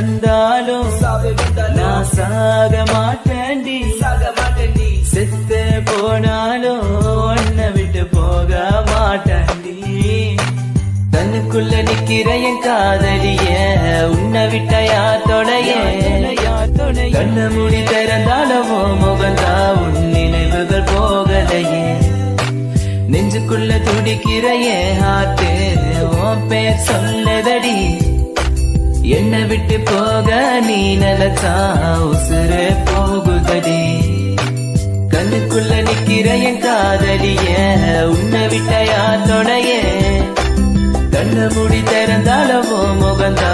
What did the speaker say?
வந்தாலும் நான் சாக மாட்டேன்டி செத்து போனாலும் உன்னை விட்டு போக மாட்டேன்டி தன்னுக்குள்ள நிக்கிற என் காதலிய உன்னை விட்ட யார் தொடைய கண்ண மூடி திறந்தாலும் முகந்தா உன் நினைவுகள் போகலையே நெஞ்சுக்குள்ள துடிக்கிற என் ஹார்ட்டு உன் பேர் சொல்லதடி என்னை விட்டு போக நீ நினைச்சா உசுறு போகுதடி கண்ணுக்குள்ள நிக்கிற என் காதலிய உன்னை விட்ட யார் தொடைய கண்ண மூடி திறந்தாலும் முகந்தா